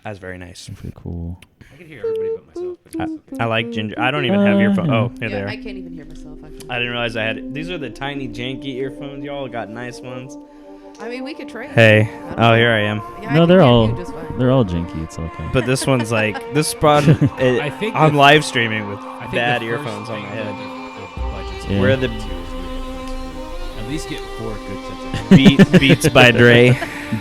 That's very nice. Pretty cool. I can hear everybody but myself. I like ginger. I don't even have earphones. Oh, here they Yeah, are. I can't even hear myself. Actually. I didn't realize I had. These are the tiny janky earphones. Y'all got nice ones. I mean, we could trade. Hey. I don't Oh, know. here I am. Yeah, I No, can they're hear all you just fine. they're all janky. It's okay. But this one's like this brought. I think I'm the- live streaming with I think bad the first earphones on thing my that head. the budget's Yeah. Where are the at least get 4 good sets of Beats by Dre?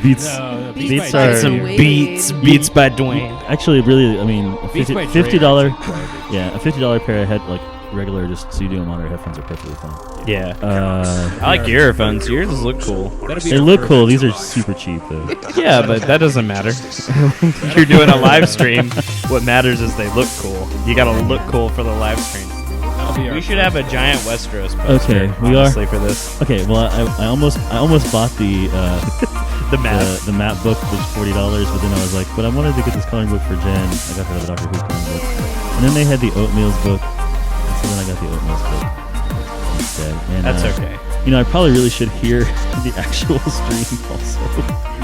Beats. No, Beats by are- Dre. Some Wayne. beats by Dwayne. Actually, really, I mean, a Beats by Dre $50, are garbage. yeah, a $50 pair of like regular just studio monitor headphones are perfectly fine. Yeah. Uh, I like your earphones. Yours look cool. That'll be they our look first cool. These are box. super cheap though. Yeah, but that doesn't matter. You're doing a live stream. What matters is they look cool. You gotta look cool for the live stream. That'll be our We should have a giant Westeros poster. Okay, we are- honestly, for this. Okay, well, I almost bought the The map. the map book was $40, but then I was like, but I wanted to get this coloring book for Jen. I got her the Doctor Who coloring book, and then they had the Oatmeals book, and so then I got the Oatmeals book instead. And, That's okay. You know, I probably really should hear the actual stream also.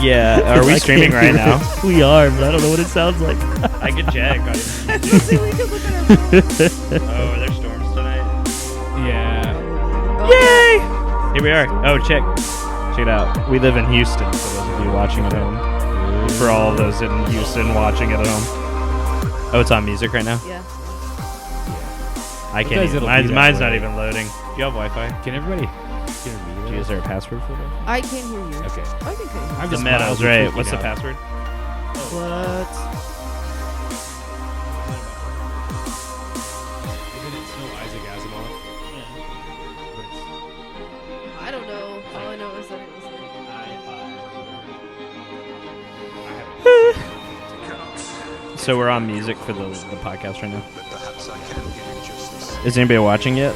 Yeah. Are we I streaming can't right hear now? it. We are, but I don't know what it sounds like. I could check. See, we could look at our phones. Oh, are there storms tonight? Yeah. Yay! Here we are. Oh, check it out. We live in Houston, for those of you watching at home. For all of those in Houston watching at home. Oh, it's on music right now? Yeah. I Sometimes can't even. it'll be Mine's, that mine's way. not even loading. Do you have Wi-Fi? Can everybody hear me? Is there a password for that? I can't hear you. Okay. I can hear you. I'm The just Meadows, mildly right? freaking What's the out. password? What? Isn't it still Isaac Asimov? I don't know. All I know is that it was like, So we're on music for the podcast right now. Is anybody watching yet?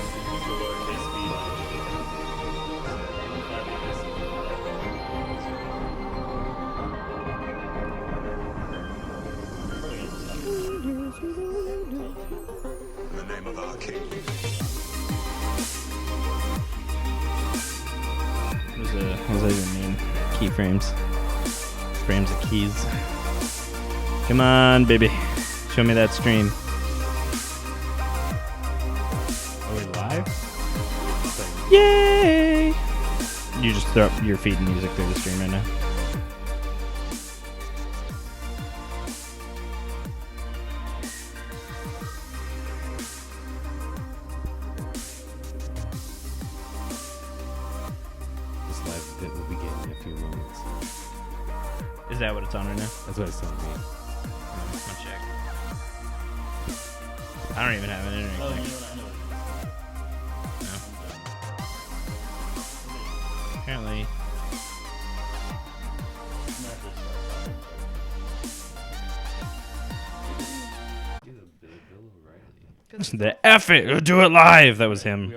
In the name of our king. What does that even mean? Keyframes. Frames of keys. Come on, baby. Show me that stream. Are we live? Yay! You just throw your feeding music through the stream right now. This live bit will begin in a few moments. Is that what it's on right now? That's what it's telling me. I'll check. I don't even have an internet connection. No. Apparently. The F it, we'll do it live. That was him.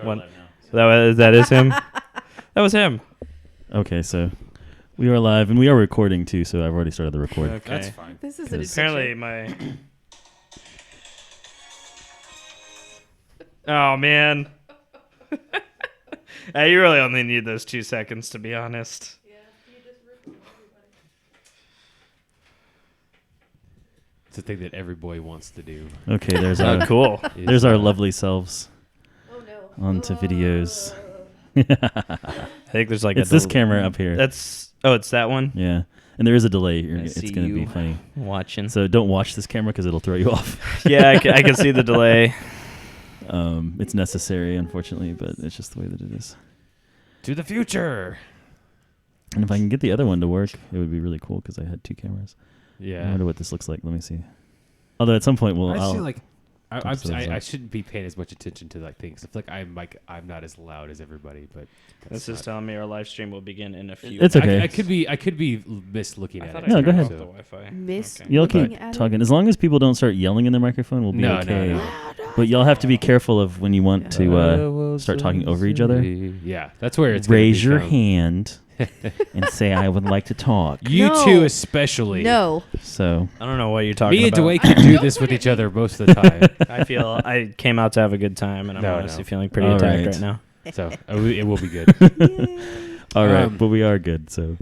That is him. That was him. Okay, so we are live and we are recording too. So I've already started the record. Okay. That's fine. this is an Apparently addiction. my. Oh man. Hey, you really only need those 2 seconds, to be honest. It's a thing that every boy wants to do. Okay, there's Oh, our cool. there's our lovely selves Oh no. onto videos. I think there's like It's a this camera up here. It's it's that one. Yeah, and there is a delay. I It's see going to be you. funny. Watching. So don't watch this camera because it'll throw you off. Yeah, I can see the delay. It's necessary, unfortunately, but it's just the way that it is. To the future. And if I can get the other one to work, it would be really cool because I had 2 cameras. I Yeah. wonder what this looks like. Let me see. Although at some point, I just I'll feel like I up. shouldn't be paying as much attention to like things. I feel like I'm not as loud as everybody, but that's This is not- telling me our live stream will begin in a few. It's okay. I could be mislooking at it. No, go ahead. The Wi-Fi. Miss. Okay. Y'all Looking keep at it? talking. As long as people don't start yelling in their microphone, we'll be No, okay. no. But y'all have to be careful of when you want to start talking over each other. Yeah, that's where it's gonna Raise your become- hand and say, I would like to talk. You No. two especially. No. So, I don't know what you're talking Me and about. Dwayne can do this with each other most of the time. I feel I came out to have a good time, and I'm No, honestly no. feeling pretty All attacked right. right now. So it will be good. All right, Um, but we are good, so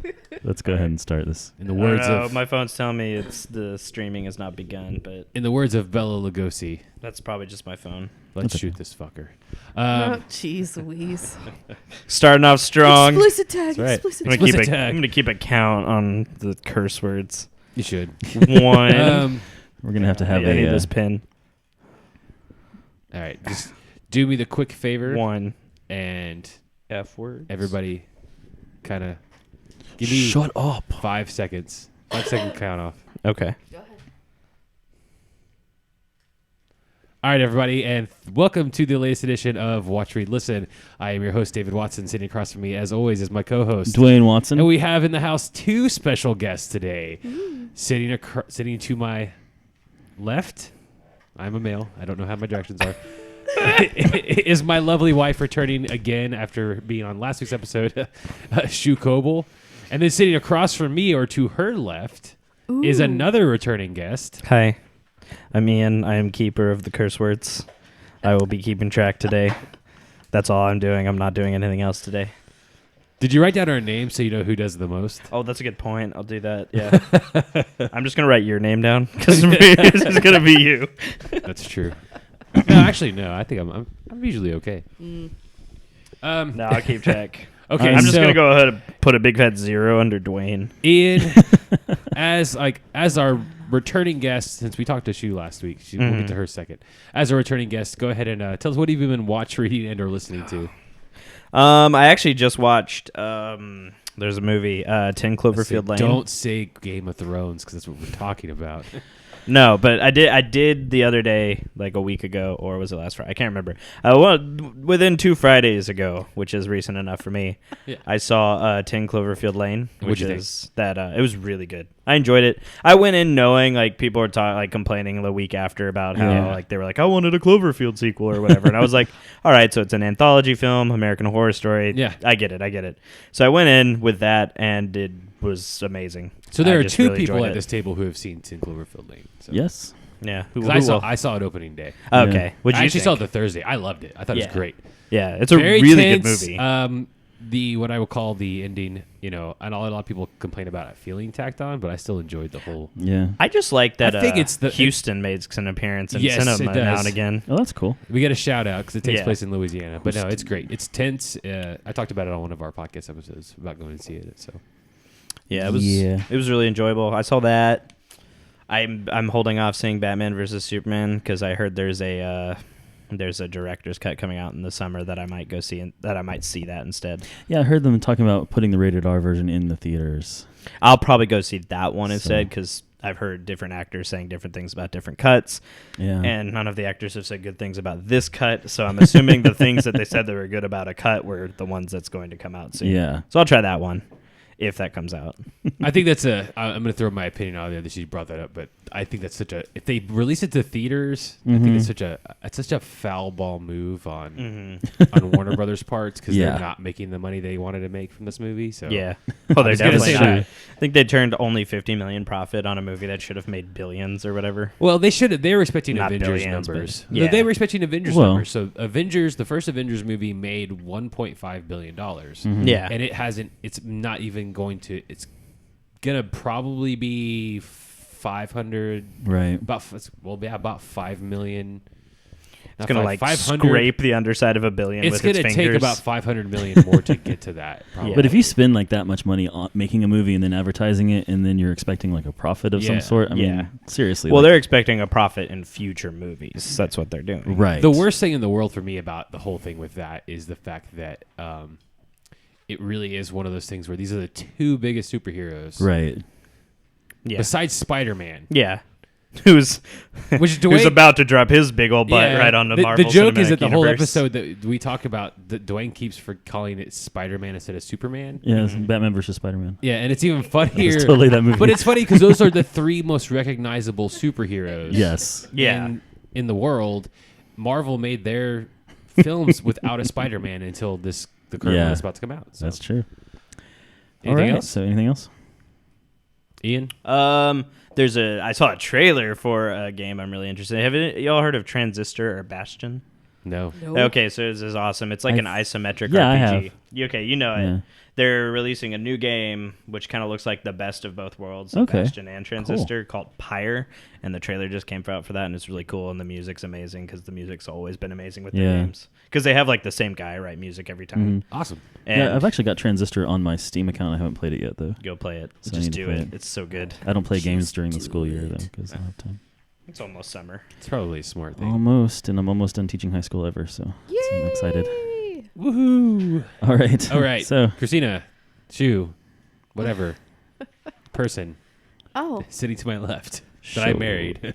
let's go ahead and start this. In the I words don't know, of my phone's telling me the streaming has not begun, but Bela Lugosi, that's probably just my phone. let's Okay. shoot this fucker. Oh, jeez Louise. Starting off strong. Explicit tag. That's right. Explicit I'm tag. gonna, keep Explicit a, tag. I'm gonna keep a count on the curse words. You should. One. We're gonna have to have I need a this pin. All right, just do me the quick favor One. and F word. everybody kind of give me shut up. 5 seconds. 5 second count off. Okay. Go ahead. All right, everybody, and welcome to the latest edition of Watch, Read, Listen. I am your host, David Watson. Sitting across from me, as always, is my co-host. Dwayne Watson. And we have in the house 2 special guests today. Sitting to my left, I'm a male. I don't know how my directions are. Is my lovely wife returning again after being on last week's episode, Shu Koble. And then sitting across from me, or to her left, is Ooh. another returning guest. Hi. I'm Ian. I am keeper of the curse words. I will be keeping track today. That's all I'm doing. I'm not doing anything else today. Did you write down our name so you know who does the most? Oh, that's a good point. I'll do that. Yeah. I'm just going to write your name down because it's going to be you. That's true. No, actually, no. I think I'm usually okay. Mm. No, I'll keep track. Okay, I'm just so going to go ahead and put a big fat 0 under Dwayne. Ian, as our returning guest, since we talked to Shu last week, we'll get to her second. As a returning guest, go ahead and tell us what have you been watching, reading, and or listening to. I actually just watched. There's a movie, 10 Cloverfield Lane. Don't say Game of Thrones because that's what we're talking about. No, but I did the other day, like a week ago, or was it last Friday? I can't remember. Within 2 Fridays ago, which is recent enough for me, Yeah. I saw 10 Cloverfield Lane, What'd which you is that it was really good. I enjoyed it. I went in knowing like people were complaining the week after about how Yeah. like they were like I wanted a Cloverfield sequel or whatever, and I was like, all right, so it's an anthology film, American Horror Story. Yeah. I get it. So I went in with that, and it was amazing. So there I are just 2 really people enjoyed at it. this table who have seen 10 Cloverfield Lane. So. Yes. Yeah, 'Cause I saw it opening day. Okay, Yeah. what'd I you actually think? saw it the Thursday. I loved it. I thought it Yeah. was great. Yeah, it's a Very really tense, good movie. The what I would call the ending, and a lot of people complain about it feeling tacked on, but I still enjoyed the whole. Yeah. I just like that I think it's the- Houston makes an appearance in Yes, cinema it does. now and again. Oh, that's cool. We get a shout out because it takes Yeah. place in Louisiana, but no, it's great. It's tense. I talked about it on one of our podcast episodes about going to see it. So Yeah, it was really enjoyable. I saw that. I'm holding off seeing Batman versus Superman because I heard there's a director's cut coming out in the summer that I might go see, and that I might see that instead. Yeah, I heard them talking about putting the rated R version in the theaters. I'll probably go see that one So- instead because I've heard different actors saying different things about different cuts, Yeah. and none of the actors have said good things about this cut. So I'm assuming the things that they said that were good about a cut were the ones that's going to come out soon. Yeah. So I'll try that one if that comes out. I think that's I'm going to throw my opinion out there that she brought that up, but I think that's if they release it to theaters, I think it's such a foul ball move on on Warner Brothers' parts because Yeah. they're not making the money they wanted to make from this movie. So Yeah. Well, they're was gonna definitely say not. that. I think they turned only 50 million profit on a movie that should have made billions or whatever. Well, they should have. They were expecting Not Avengers billions, numbers. but- yeah. They were expecting Avengers Well- numbers. So the first Avengers movie made $1.5 billion. Yeah. And it hasn't. It's not even going to. It's gonna probably be 500. Right. About 5 million. It's going to scrape the underside of $1 billion It's with gonna its take fingers. about 500 million more to get to that. Probably. But if you spend like that much money on making a movie and then advertising it, and then you're expecting like a profit of Yeah. some sort, I Yeah. mean, seriously. Well, like, they're expecting a profit in future movies. That's what they're doing. right. The worst thing in the world for me about the whole thing with that is the fact that it really is one of those things where these are the 2 biggest superheroes, Right. Yeah. besides Spider-Man, Yeah. Who's which who's about to drop his big old butt right on the Marvel The joke is Cinematic that the whole Universe. episode that we talk about, that Dwayne keeps for calling it Spider-Man instead of Superman. Yeah, it's Batman versus Spider-Man. Yeah, and it's even funnier. It's totally that movie. But it's funny because those are the 3 most recognizable superheroes. Yes. Yeah. In the world, Marvel made their films without a Spider-Man until the current one Yeah. that's about to come out. So. That's true. Anything All right. else? So anything else? Ian? I saw a trailer for a game I'm really interested in. Have y'all heard of Transistor or Bastion? No. Nope. Okay, so this is awesome. It's like an isometric yeah, I RPG. have. Okay, you know it. Yeah. they're releasing a new game which kind of looks like the best of both worlds, Okay. Bastion and Transistor, called Pyre, and the trailer just came out for that, and it's really cool, and the music's amazing because the music's always been amazing with their games because they have like the same guy write music every time. Awesome. And Yeah, I've actually got Transistor on my Steam account. I haven't played it yet though. go play it. So I Just need to do play it. it. It's so good. I don't play games during the school year though because I don't have time. It's almost summer. It's probably a smart thing. Almost, and I'm almost done teaching high school ever, so I'm excited. Woohoo! All right. All right. So Christina, Shu, whatever, person Oh, sitting to my left that I married.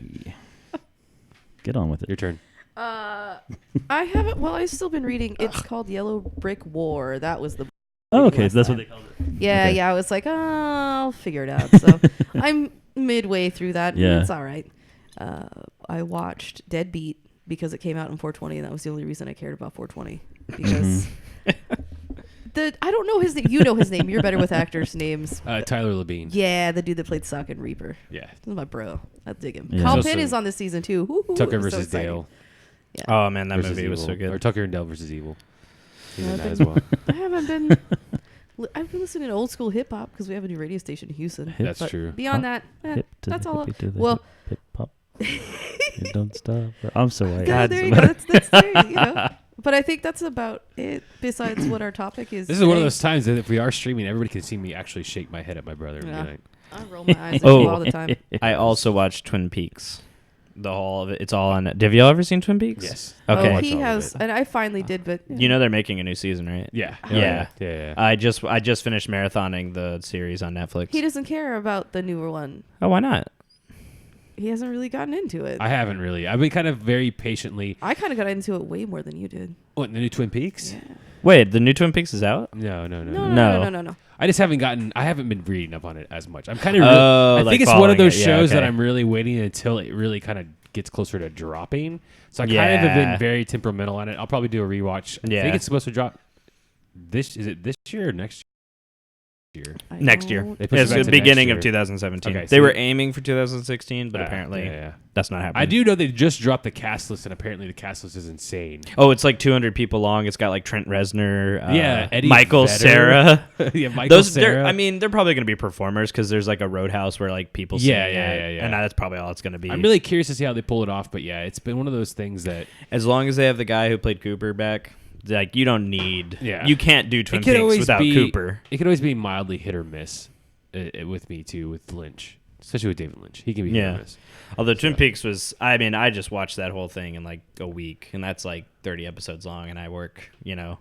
Get on with it. Your turn. I haven't. Well, I've still been reading. It's called Yellow Brick War. That was the. Oh, okay. last So that's what time. they called it. Yeah, Okay. yeah. I was like, I'll figure it out. So I'm midway through that. Yeah. It's all right. I watched Deadbeat because it came out in 420, and that was the only reason I cared about 420 because. I don't know his name. You know his name. You're better with actors' names. Tyler Labine. Yeah, the dude that played Suck and Reaper. Yeah. This is my bro. I dig him. Yeah. Carl Also- Penn is on this season too. Woo-hoo, Tucker it was so versus exciting. Dale. Yeah. Oh man, that versus movie was Evil. so good. Or Tucker and Dale versus Evil. He's in I've that been- as well. I haven't been. I've been listening to old school hip hop because we have a new radio station in Houston. That's But true. Beyond that, Hip to that's the all. hippie to the Well, hip hop. You don't stop. I'm so white. God, there you go. That's there, you know. But I think that's about it. Besides what our topic is. This is one of today. those times that if we are streaming, everybody can see me actually shake my head at my brother. And Yeah. be like, I roll my eyes at Oh. you all the time. I also watched Twin Peaks. The whole of it. It's all on. Have y'all ever seen Twin Peaks? yes. Okay. Oh, Watch he all of has, it. and I finally did, but You know they're making a new season, right? Yeah. Yeah. Yeah. I just finished marathoning the series on Netflix. he doesn't care about the newer one. Oh, why not? He hasn't really gotten into it. I haven't really. I've been kind of very patiently. I kind of got into it way more than you did. What, the new Twin Peaks? Yeah. Wait, the new Twin Peaks is out? No. No. I just haven't been reading up on it as much. I'm kind of. Oh, I like think it's one of following those it. Yeah, shows that okay. I'm really waiting until it really kind of gets closer to dropping. So I kind of have Yeah. been very temperamental on it. I'll probably do a rewatch. I Yeah. think it's supposed to drop. Is it this year or next year? I Next year. don't- They pushed it It's back the to beginning next of year. 2017. Okay, They so- were aiming for 2016, but Yeah, apparently yeah. that's not happening. I do know they just dropped the cast list, and apparently the cast list is insane. Oh, it's like 200 people long. It's got like Trent Reznor, Eddie Michael Vedder. Cera. Yeah, Michael Those, Cera. I mean, they're probably going to be performers because there's like a Roadhouse where like people Yeah, sing yeah, at, yeah, yeah. and that's probably all it's going to be. I'm really curious to see how they pull it off, but yeah, it's been one of those things that As long as they have the guy who played Cooper back, like you don't need. Yeah. You can't do Twin it could Peaks always without be Cooper. It could always be mildly hit or miss with me too, with Lynch, especially with David Lynch. He can be hit Yeah. or miss. Although Twin Peaks was, I mean, I just watched that whole thing in like a week, and that's like 30 episodes long, and I work, Yeah.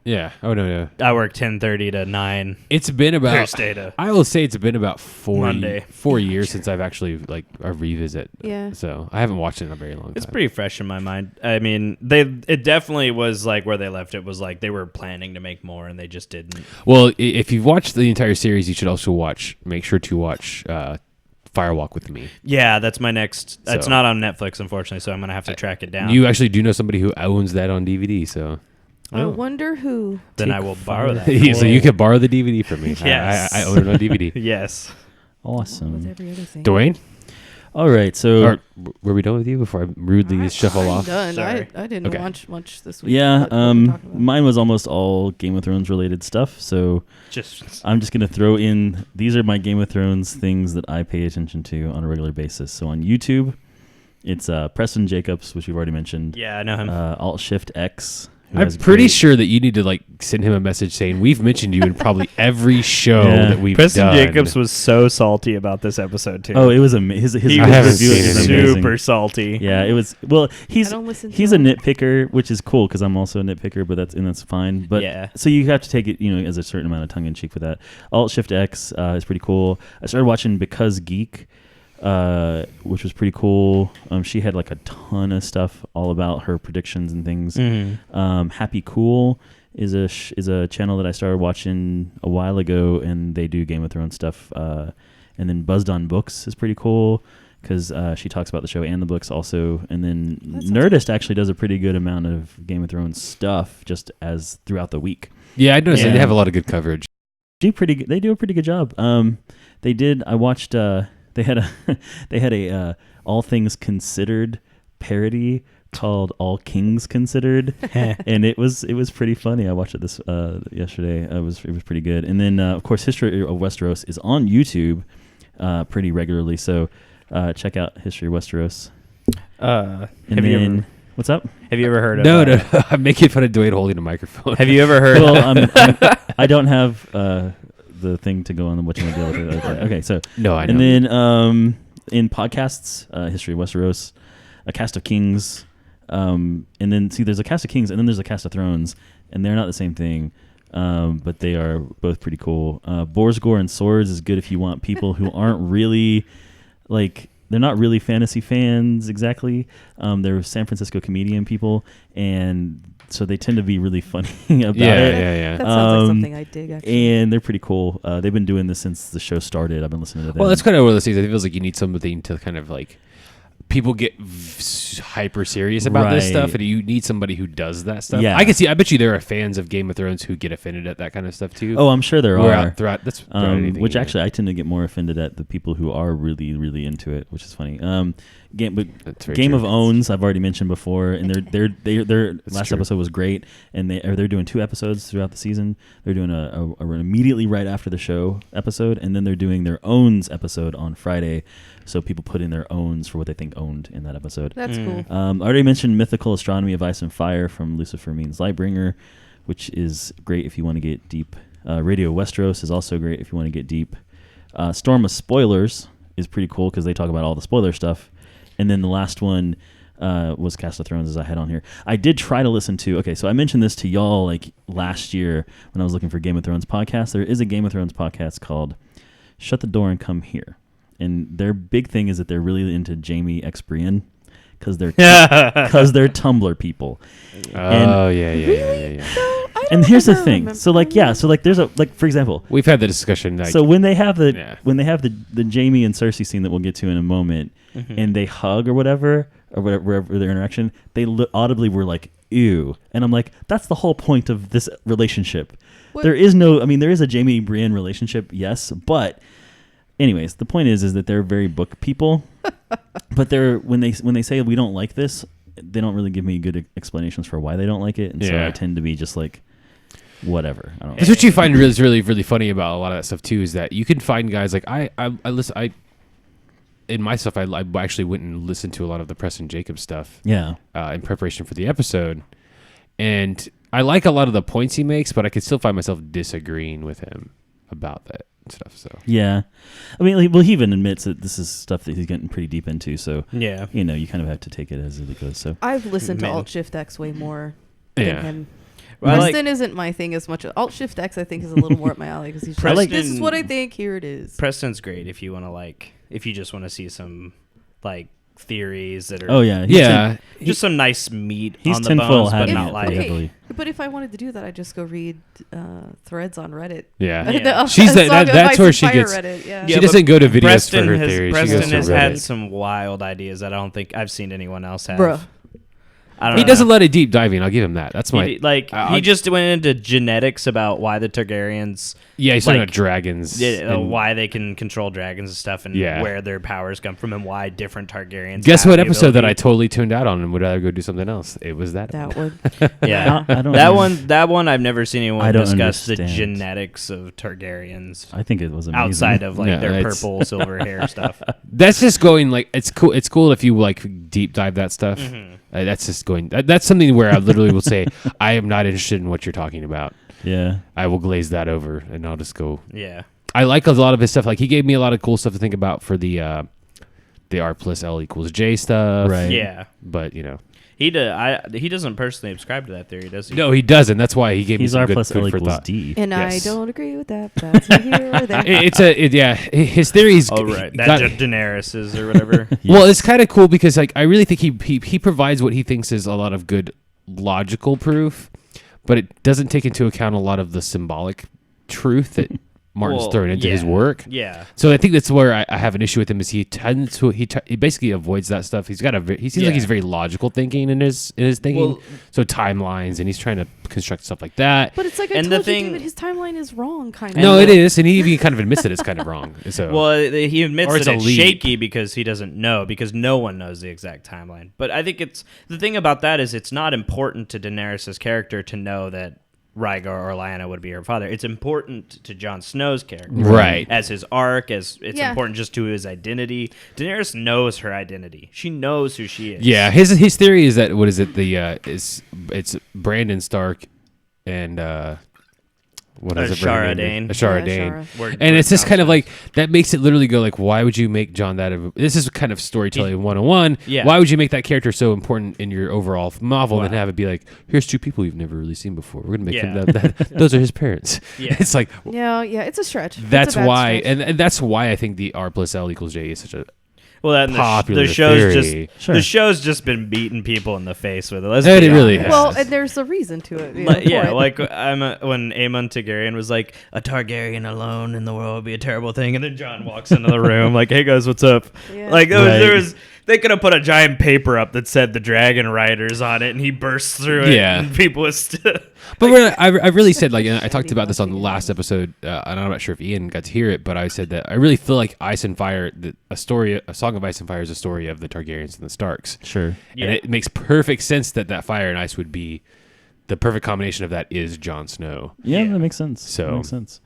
Oh no. I work 10:30 to 9 It's been about. Thursday to I will say it's been about Monday. 4 years since I've actually like a revisit. Yeah. So I haven't watched it in a very long time. It's pretty fresh in my mind. I mean, it definitely was like where they left it was like they were planning to make more and they just didn't. Well, if you've watched the entire series, you should also make sure to watch Firewalk with Me. Yeah, that's my next. It's So- not on Netflix, unfortunately, so I'm gonna have to track it down. You actually do know somebody who owns that on DVD, so I wonder who. then I will borrow that. so you can borrow the DVD from me. Yes. I own it on DVD. Yes. With Awesome. every other thing. Dwayne, All right. So or were we done with you before I rudely shuffle I'm off? done. Sorry. I didn't Okay. watch much this week. yeah, but what we're talking about. mine was almost all Game of Thrones related stuff. So Just I'm just gonna throw in. These are my Game of Thrones things that I pay attention to on a regular basis. So on YouTube, it's Preston Jacobs, which we've already mentioned. yeah, I know him. Alt Shift X. who I'm has pretty great- sure that you need to like send him a message saying we've mentioned you in probably every show Yeah. that we've Preston done. Jacobs was so salty about this episode too. Oh, it was his he I haven't was review seen is it. amazing. super salty. Yeah, it was. Well, I he's don't listen to he's a him. nitpicker, which is cool because I'm also a nitpicker, but that's fine. But Yeah. so you have to take it, as a certain amount of tongue in cheek for that. Alt Shift X is pretty cool. I started watching Because Geek, which was pretty cool. She had like a ton of stuff all about her predictions and things. Mhm. Happy Cool is a channel that I started watching a while ago, and they do Game of Thrones stuff. And then Buzzed on Books is pretty cool because she talks about the show and the books also. And then That sounds Nerdist actually does a pretty good amount of Game of Thrones stuff just as throughout the week. Yeah, I noticed Yeah. they have a lot of good coverage. They do a pretty good job. They did. I watched. They had a All Things Considered parody called All Kings Considered, and it was pretty funny. I watched it this yesterday. It was pretty good. And then of course, History of Westeros is on YouTube pretty regularly. So check out History of Westeros. What's up? Have you ever heard of? No. I'm making fun of Dwayne holding a microphone. Have you ever heard? Well, I don't have the thing to go on what you want to deal with. Okay, so no, I know. And then in podcasts, History of Westeros, A Cast of Kings, and then there's A Cast of Kings, and then there's A Cast of Thrones, and they're not the same thing, but they are both pretty cool. Boars, Gore, and Swords is good if you want people who aren't really they're not really fantasy fans exactly. They're San Francisco comedian people, and so they tend to be really funny about it. Yeah. That sounds like something I dig, actually. And they're pretty cool. They've been doing this since the show started. I've been listening to them. Well, that's kind of one of those things. It feels like you need something to kind of like people get hyper serious about this stuff, and you need somebody who does that stuff. Yeah. I bet you there are fans of Game of Thrones who get offended at that kind of stuff too. Oh, I'm sure there are. That's anything, which actually I tend to get more offended at the people who are really, really into it, which is funny. Game of Owns I've already mentioned before, and their last true. episode was great, and they're doing 2 episodes throughout the season. They're doing a immediately right after the show episode, and then they're doing their Owns episode on Friday. So people put in their owns for what they think owned in that episode. That's cool. I already mentioned Mythical Astronomy of Ice and Fire from Lucifer Means Lightbringer, which is great if you want to get deep. Radio Westeros is also great if you want to get deep. Storm of Spoilers is pretty cool because they talk about all the spoiler stuff. And then the last one was Cast of Thrones, as I had on here. I did try to listen to, okay, so I mentioned this to y'all last year when I was looking for Game of Thrones podcast. There is a Game of Thrones podcast called Shut the Door and Come Here. And their big thing is that they're really into Jamie X. Brienne because they're Tumblr people. Oh, yeah. And here's the thing. So there's for example, We've had the discussion. So when they have the Jamie and Cersei scene that we'll get to in a moment, and they hug or whatever wherever their interaction, they audibly were like, ew. And I'm like, that's the whole point of this relationship. What? There is a Jamie Brienne relationship, yes, but anyways, the point is that they're very book people, but when they say we don't like this, they don't really give me good explanations for why they don't like it, and so I tend to be just like, whatever. I don't know. That's what you find is really, really funny about a lot of that stuff too. Is that you can find guys like I listen. In my stuff, I actually went and listened to a lot of the Preston Jacobs stuff. Yeah. In preparation for the episode, and I like a lot of the points he makes, but I could still find myself disagreeing with him about that stuff. So yeah, I mean, he even admits that this is stuff that he's getting pretty deep into. So yeah, you kind of have to take it as it goes. So I've listened to Alt-Shift-X way more than him. Preston isn't my thing as much. Alt-Shift-X I think is a little more up my alley because he's just like, this is what I think. Here it is. Preston's great if you want to if you just want to see some theories that are just some nice meat on the bones, but not But if I wanted to do that, I'd just go read threads on Reddit. Yeah, she's that's where she gets. Reddit, she doesn't go to videos for her theories. Preston has had some wild ideas that I don't think I've seen anyone else have. Bruh. He doesn't let it deep diving. I'll give him that. That's my he just went into genetics about why the Targaryens. Yeah, he's talking about dragons. Why they can control dragons and stuff, and where their powers come from, and why different Targaryens. Guess what episode that I totally tuned out on and would rather go do something else? It was that one. Yeah, that one I've never seen anyone discuss the genetics of Targaryens. I think it was amazing. Outside of their purple, silver hair stuff. That's just going it's cool. It's cool if you deep dive that stuff. Mm-hmm. That's just going. That's something where I literally will say, I am not interested in what you're talking about. Yeah, I will glaze that over, and I'll just go. Yeah, I like a lot of his stuff. He gave me a lot of cool stuff to think about for the R plus L equals J stuff. Right. Yeah, but he doesn't personally subscribe to that theory, does he? No, he doesn't. That's why he gave me some R good plus L for equals thought. D. And yes. I don't agree with that. That's here or there. His theories. Oh right, Daenerys is or whatever. Yes. Well, it's kind of cool because I really think he provides what he thinks is a lot of good logical proof, but it doesn't take into account a lot of the symbolic truth that Martin's thrown into his yeah. work. Yeah. So I think that's where I have an issue with him. Is he tends to he basically avoids that stuff. He seems like he's very logical thinking in his thinking. Well, so timelines, and he's trying to construct stuff like that. But it's like I And told the you, thing- David, his timeline is wrong, kind of. No, it is, and he even kind of admits that it's kind of wrong. So Well, he admits Or it's that a it's leap. shaky because he doesn't know, because no one knows the exact timeline. But I think the thing about that is it's not important to Daenerys' character to know that Rhaegar or Lyanna would be her father. It's important to Jon Snow's character, Right. As his arc, as it's Yeah. important just to his identity. Daenerys knows her identity. She knows who she is. yeah, his theory is that what is it? It's Brandon Stark and what is it? Ashara Dane. Dane. Ashara Yeah, Dane. Ashara. Where- And where it's just Jon kind of Snow- like that makes it literally go like, why would you make John that? This is kind of storytelling 101. Yeah. Why would you make that character so important in your overall novel Wow. and have it be like, here's two people you've never really seen before. We're gonna make Yeah. them those are his parents. Yeah. It's like Yeah, it's a stretch. It's a that's bad why, stretch. and that's why I think the R plus L equals J is such a Well, and popular the show's theory. just Sure. the show's just been beating people in the face with it. Let's It be really honest. has. Well, and there's a reason to it. Like, for yeah, it. like when Aemon Targaryen was like, a Targaryen alone in the world would be a terrible thing, and then John walks into the room like, "Hey guys, what's up?" Yeah. Like Right. there was they could have put a giant paper up that said the Dragon Riders on it, and he bursts through it, Yeah. and people was still. But I really said, like, and I talked about this on the last episode, and I'm not sure if Ian got to hear it, but I said that I really feel like Ice and Fire, a Song of Ice and Fire is a story of the Targaryens and the Starks. Sure. Yeah. And it makes perfect sense that Fire and Ice would be the perfect combination of that is Jon Snow. Yeah, Yeah. that makes sense. So- That makes sense.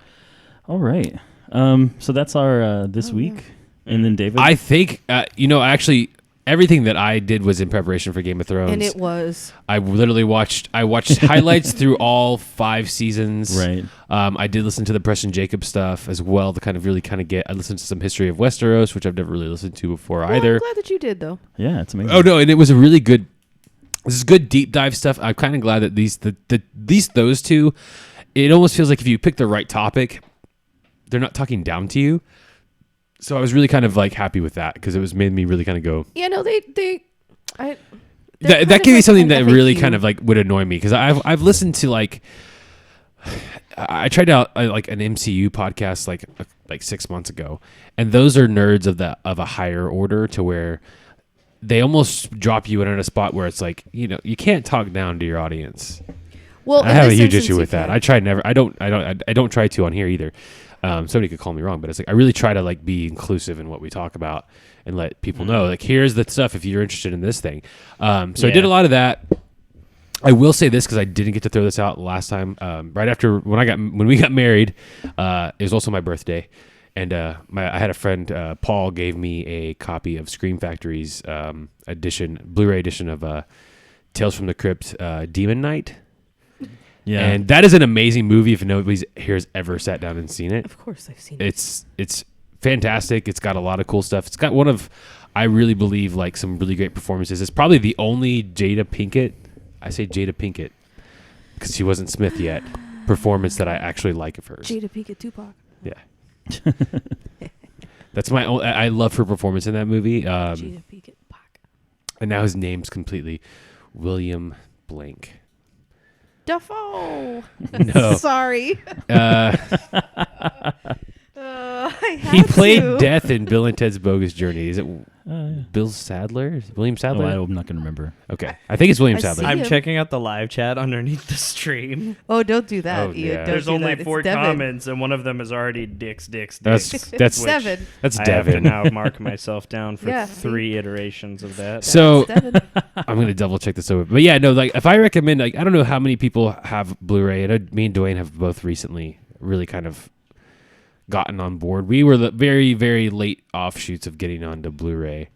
All right. So that's our this week. And then David. I think, actually, everything that I did was in preparation for Game of Thrones. and it was. I literally watched highlights through all 5 seasons. Right. I did listen to the Preston Jacobs stuff as well to kind of really get. I listened to some history of Westeros, which I've never really listened to before Well, either. I'm glad that you did, though. Yeah, it's amazing. Oh no, and it was a really good. This is good deep dive stuff. I'm kind of glad that those two. It almost feels like if you pick the right topic, they're not talking down to you. So I was really kind of like happy with that because it was made me really kind of go. Yeah, no, they. That gave me something that really kind of like would annoy me because I've listened to like. I tried out like an MCU podcast like 6 months ago, and those are nerds of a higher order to where they almost drop you in a spot where it's like you can't talk down to your audience. Well, I in have a this huge instance, issue you with that. can. I try never. I don't try to on here either. Somebody could call me wrong, but it's like I really try to like be inclusive in what we talk about and let people know like here's the stuff if you're interested in this thing. So I did a lot of that. I will say this because I didn't get to throw this out last time. Right after when we got married, it was also my birthday, and I had a friend, Paul, gave me a copy of Scream Factory's Blu-ray edition of Tales from the Crypt, Demon Knight. Yeah. And that is an amazing movie if nobody here has ever sat down and seen it. Of course, I've seen it. It's fantastic. It's got a lot of cool stuff. It's got one of, I really believe, like some really great performances. It's probably the only Jada Pinkett, I say Jada Pinkett because she wasn't Smith yet, performance that I actually like of hers. Jada Pinkett Tupac. Yeah. That's my own, I love her performance in that movie. Jada Pinkett Tupac. And now his name's completely William Blank. Dafoe. No. Sorry. I He had played to. Death in Bill and Ted's Bogus Journey. Is it Yeah. Bill Sadler? William Oh, Sadler? I'm not going to remember. Okay. I think it's William I Sadler. see I'm him. checking out the live chat underneath the stream. Oh, don't do that, Oh, Ian. yeah. Don't There's do only that. It's 4 Devin. comments, and one of them is already dicks. That's Which Devin. That's I have to Devin. now mark myself down for Yeah, 3 iterations of that. So That's Devin. I'm gonna double check this over. But yeah, no, like if I recommend, like I don't know how many people have Blu-ray. And me and Dwayne have both recently really kind of gotten on board. We were the very, very late offshoots of getting onto Blu-ray.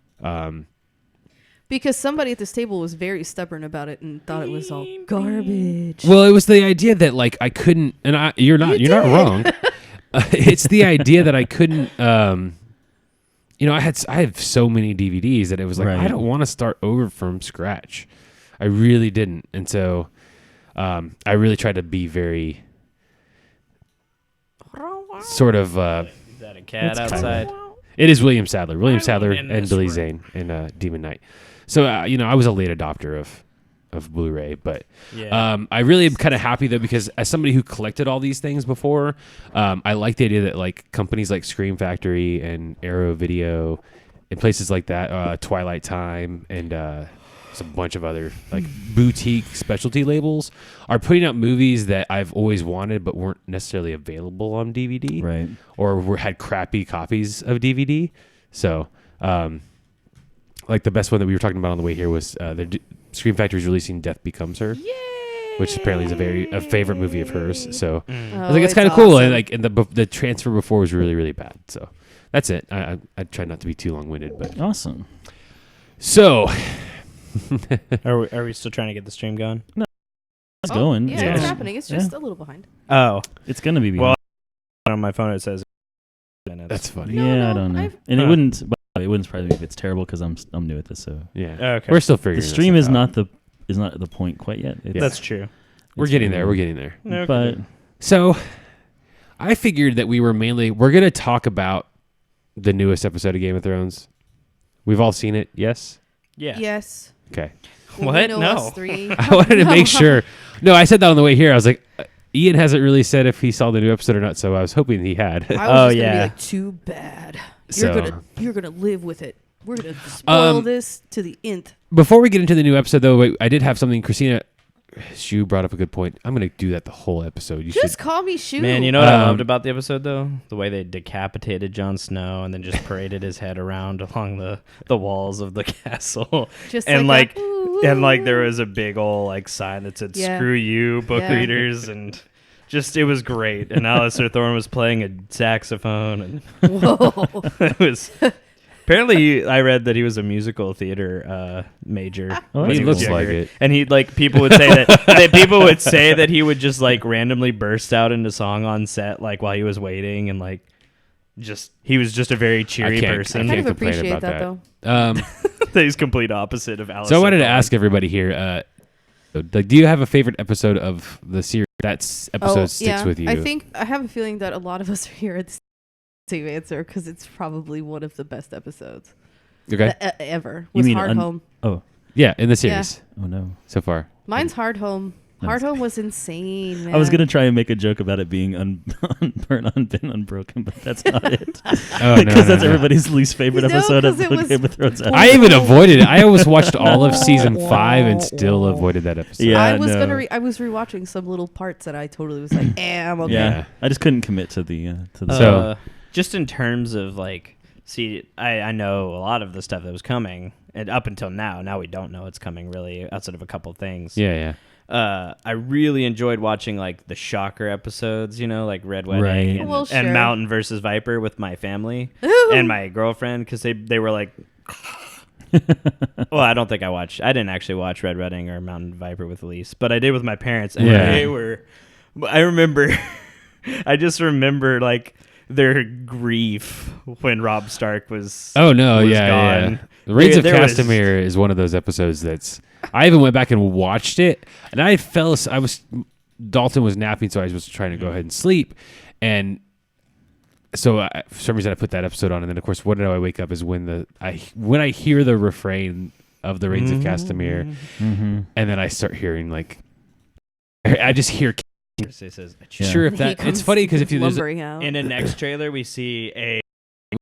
Because somebody at this table was very stubborn about it and thought it was all garbage. Well, it was the idea that like I couldn't, and you're not wrong. It's the idea that I couldn't. I have so many DVDs that it was like Right. I don't want to start over from scratch. I really didn't, and so I really tried to be very sort of. Is that a cat That's outside? It is William Sadler, in and this Billy room. Zane in Demon Knight. So I was a late adopter of of Blu-ray. But Yeah. I really am kind of happy though, because as somebody who collected all these things before, I like the idea that like companies like Scream Factory and Arrow Video and places like that, Twilight Time and a bunch of other like boutique specialty labels are putting out movies that I've always wanted but weren't necessarily available on DVD, Right. or had crappy copies of DVD. So like the best one that we were talking about on the way here was Scream Factory's releasing Death Becomes Her, which apparently is a favorite movie of hers. So I was like, it's kind of cool. And like, and the transfer before was really, really bad. So that's it. I try not to be too long-winded, but Awesome. so Are we still trying to get the stream going? It's going. Yeah, it's happening. It's just a little behind. Oh, It's gonna be. Well, on my phone it says minutes. that's funny. No, yeah, I no, don't know. I've- And Huh. it wouldn't surprise me if it's terrible because I'm new at this. So Yeah. Okay. We're still figuring the stream this is out. not the point quite yet. It's, That's true. We're it's getting there. really- We're getting there. Okay. But So I figured that we're going to talk about the newest episode of Game of Thrones. We've all seen it. Yes. Yeah. Yes. Okay. Well, What? we know No. us three. I wanted to make sure. No, I said that on the way here. I was like, Ian hasn't really said if he saw the new episode or not, so I was hoping he had. I was Oh, just gonna yeah. be like, too bad. So- You're gonna live with it. We're gonna spoil Um, this to the nth. Before we get into the new episode, though, wait, I did have something. Christina, Shu brought up a good point. I'm going to do that the whole episode. You Just should. call me Shu. Man, you know what I Um, loved about the episode though? The way they decapitated Jon Snow and then just paraded his head around along the walls of the castle. Just and like like that, "Ooh, and like ooh." there was a big old like sign that said Yeah. "Screw you, book Yeah. readers," and just it was great. And Alistair Thorne was playing a saxophone, and Whoa. it was. Apparently, I read that he was a musical theater major. Oh, when he was looks like younger. it. And he like people would say that people would say that he would just like randomly burst out into song on set like while he was waiting and like just he was just a very cheery I person. kind of complain appreciate about that, that. though. He's complete opposite of Alistair. So I wanted to Thorne. ask everybody here, like, do you have a favorite episode of the series? That episode sticks with you. I think I have a feeling that a lot of us are here at the same answer because it's probably one of the best episodes Okay. ever. You Was mean Hard Home. oh Yeah, in the series oh no. so far. Mine's Hard Home. Nice. Hard Home was insane, man. I was gonna try and make a joke about it being unburnt, unbent, unbroken, but that's not it. Oh, Because that's everybody's least favorite No, episode of 'cause it was Game of Thrones. I even avoided it. I almost watched all of season 5 and still avoided that episode. Yeah, I was no. gonna. I was rewatching some little parts that I totally was like, I'm okay. Yeah, I just couldn't commit to the So- just in terms of like, see, I know a lot of the stuff that was coming, and up until now we don't know what's coming really outside of a couple things. Yeah. I really enjoyed watching like the Shocker episodes, you know, like Red Wedding Right. and, Well, and sure. Mountain versus Viper with my family Ooh. and my girlfriend because they were like, well, I don't think I didn't actually watch Red Wedding or Mountain Viper with Elise, but I did with my parents, and Yeah. they were. I remember, I just remember like their grief when Robb Stark was. Oh no, was yeah. gone. The Reigns of There was- Castamere is one of those episodes that's. I even went back and watched it, and Dalton was napping, so I was trying to go ahead and sleep, and so for some reason I put that episode on, and then of course, what did I wake up is when I hear the refrain of the Reigns of Castamere, Mm-hmm. and then I start hearing like, I just hear. It says, Sure, if He that comes it's funny because if you there's lumbering out. in the next trailer we see a